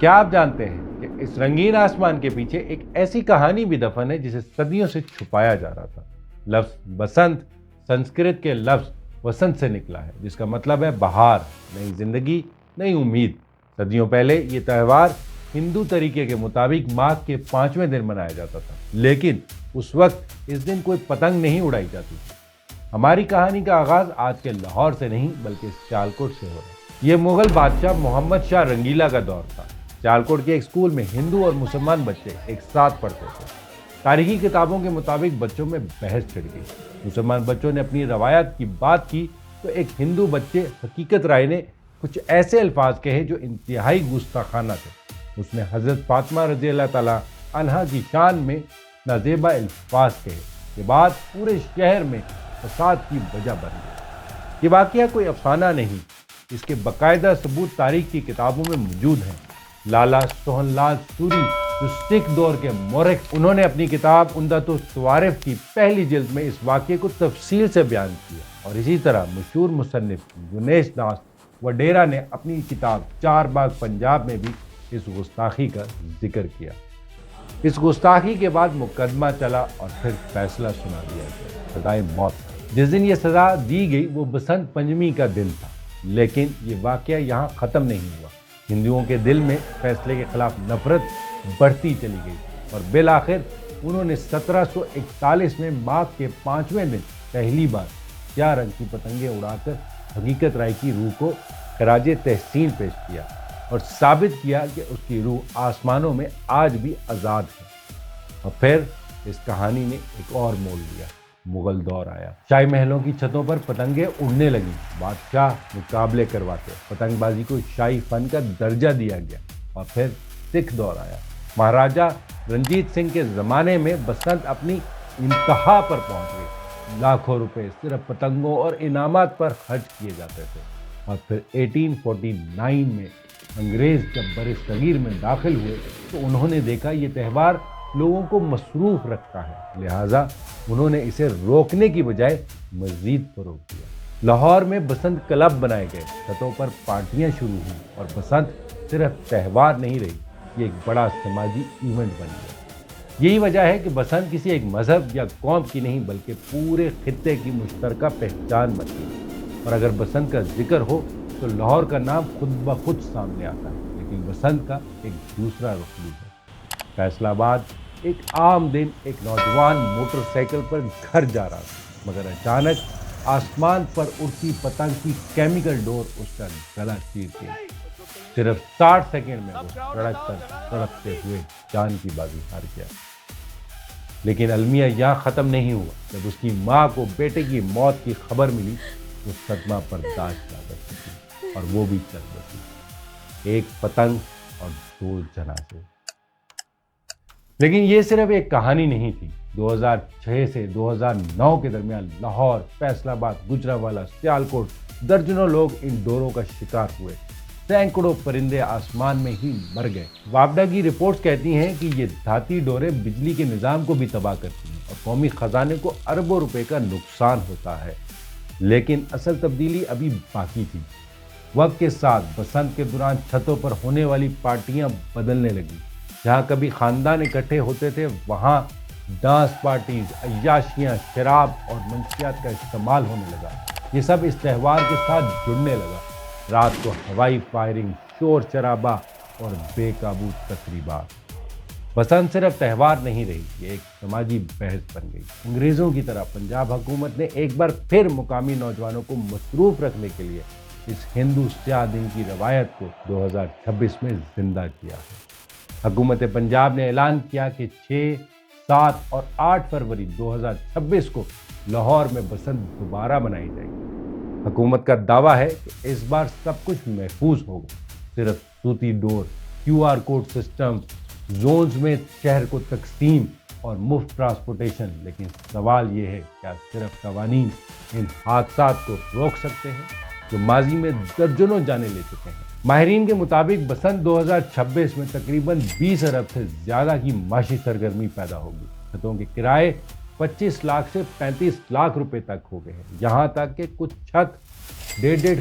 کیا آپ جانتے ہیں کہ اس رنگین آسمان کے پیچھے ایک ایسی کہانی بھی دفن ہے جسے صدیوں سے چھپایا جا رہا تھا؟ لفظ بسنت سنسکرت کے لفظ وسنت سے نکلا ہے، جس کا مطلب ہے بہار، نئی زندگی، نئی امید۔ صدیوں پہلے یہ تہوار ہندو طریقے کے مطابق ماہ کے 5ویں دن منایا جاتا تھا، لیکن اس وقت اس دن کوئی پتنگ نہیں اڑائی جاتی تھی۔ ہماری کہانی کا آغاز آج کے لاہور سے نہیں بلکہ سیالکوٹ سے ہو رہا ہے۔ یہ مغل بادشاہ محمد شاہ رنگیلا کا دور تھا۔ سیالکوٹ کے ایک اسکول میں ہندو اور مسلمان بچے ایک ساتھ پڑھتے تھے۔ تاریخی کتابوں کے مطابق بچوں میں بحث چھڑ گئی۔ مسلمان بچوں نے اپنی روایات کی بات کی تو ایک ہندو بچے حقیقت رائے نے کچھ ایسے الفاظ کہے جو انتہائی گستاخانہ تھے۔ اس نے حضرت فاطمہ رضی اللہ تعالیٰ عنہا کی شان میں نازیبا الفاظ کہے۔ یہ بات پورے شہر میں فساد کی وجہ بن گئی۔ یہ واقعہ کوئی افسانہ نہیں، اس کے باقاعدہ ثبوت تاریخ کی کتابوں میں موجود ہیں۔ لالا سوہن لال سوری جو سکھ دور کے مورخ، انہوں نے اپنی کتاب عمدۃ الصوارف کی پہلی جلد میں اس واقعے کو تفصیل سے بیان کیا، اور اسی طرح مشہور مصنف گنیش داس وڈیرا نے اپنی کتاب چار باغ پنجاب میں بھی اس گستاخی کا ذکر کیا۔ اس گستاخی کے بعد مقدمہ چلا اور پھر فیصلہ سنا دیا گیا، سزائے موت۔ جس دن یہ سزا دی گئی وہ بسنت پنچمی کا دن تھا، لیکن یہ واقعہ یہاں ختم نہیں ہوا۔ ہندوؤں کے دل میں فیصلے کے خلاف نفرت بڑھتی چلی گئی اور بالآخر انہوں نے 1741 میں ماہ کے 5ویں دن پہلی بار 4 رنگ کی پتنگیں اڑا کر حقیقت رائے کی روح کو خراج تحسین پیش کیا اور ثابت کیا کہ اس کی روح آسمانوں میں آج بھی آزاد ہے۔ اور پھر اس کہانی نے ایک اور موڑ لیا۔ مغل دور آیا، شاہی محلوں کی چھتوں پر پتنگیں اڑنے لگیں، بادشاہ مقابلے کرواتے، پتنگ بازی کو شاہی فن کا درجہ دیا گیا۔ اور پھر سکھ دور آیا، مہاراجہ رنجیت سنگھ کے زمانے میں بسنت اپنی انتہا پر پہنچ گئی۔ لاکھوں روپے صرف پتنگوں اور انعامات پر خرچ کیے جاتے تھے۔ اور پھر 1849 میں انگریز جب بر صغیر میں داخل ہوئے تو انہوں نے دیکھا یہ تہوار لوگوں کو مصروف رکھتا ہے، لہٰذا انہوں نے اسے روکنے کی بجائے مزید فروغ دیا۔ لاہور میں بسنت کلب بنائے گئے، چھتوں پر پارٹیاں شروع ہوئیں اور بسنت صرف تہوار نہیں رہی، یہ ایک بڑا سماجی ایونٹ بن گیا۔ یہی وجہ ہے کہ بسنت کسی ایک مذہب یا قوم کی نہیں بلکہ پورے خطے کی مشترکہ پہچان بن گئی۔ اور اگر بسنت کا ذکر ہو تو لاہور کا نام خود بخود سامنے آتا ہے، لیکن بسنت کا ایک دوسرا رخ بھی ہے۔ فیصل آباد ایک عام دن ایک نوجوان موٹر سائیکل پر گھر جا رہا تھا، مگر اچانک آسمان پر اڑتی پتنگ کی کیمیکل ڈور اس کا گلا چیر گئی۔ صرف 60 سیکنڈ میں وہ سڑک پر تڑپتے ہوئے جان کی بازی ہار گیا۔ لیکن المیہ یہاں ختم نہیں ہوا۔ جب اس کی ماں کو بیٹے کی موت کی خبر ملی تو صدمہ برداشت نہ کر سکی اور وہ بھی چل بسی، ایک پتنگ اور 2 جنازے۔ لیکن یہ صرف ایک کہانی نہیں تھی۔ 2006 سے 2009 کے درمیان لاہور، فیصل آباد، گجرانوالہ، سیالکوٹ درجنوں لوگ ان ڈوروں کا شکار ہوئے۔ سینکڑوں پرندے آسمان میں ہی مر گئے۔ وابڈا کی رپورٹس کہتی ہیں کہ یہ دھاتی ڈوریں بجلی کے نظام کو بھی تباہ کرتی ہیں اور قومی خزانے کو اربوں روپے کا نقصان ہوتا ہے۔ لیکن اصل تبدیلی ابھی باقی تھی۔ وقت کے ساتھ بسنت کے دوران چھتوں پر ہونے والی پارٹیاں بدلنے لگیں۔ جہاں کبھی خاندان اکٹھے ہوتے تھے وہاں ڈانس پارٹیز، عیاشیاں، شراب اور منشیات کا استعمال ہونے لگا۔ یہ سب اس تہوار کے ساتھ جڑنے لگا۔ رات کو ہوائی فائرنگ، شور شرابہ اور بے قابو تقریبات۔ بسنت صرف تہوار نہیں رہی، یہ ایک سماجی بحث بن گئی۔ انگریزوں کی طرح پنجاب حکومت نے ایک بار پھر مقامی نوجوانوں کو مصروف رکھنے کے لیے اس ہندو سیاہ دن کی روایت کو 2026 میں زندہ کیا ہے۔ حکومت پنجاب نے اعلان کیا کہ 6، 7 اور 8 فروری 2026 کو لاہور میں بسنت دوبارہ منائی جائے گی۔ حکومت کا دعویٰ ہے کہ اس بار سب کچھ محفوظ ہوگا، صرف صوتی ڈور، QR کوڈ سسٹم، زونز میں شہر کو تقسیم اور مفت ٹرانسپورٹیشن۔ لیکن سوال یہ ہے، کیا صرف قوانین ان حادثات کو روک سکتے ہیں جو ماضی میں درجنوں جانیں لے چکے ہیں؟ ماہرین کے مطابق بسنت 2026 میں تقریباً 20 ارب سے زیادہ کی معاشی سرگرمی پیدا ہوگی۔ چھتوں کے کرائے 25 لاکھ سے 35 لاکھ روپے تک ہو گئے ہیں، یہاں تک کہ کچھ چھت 1.5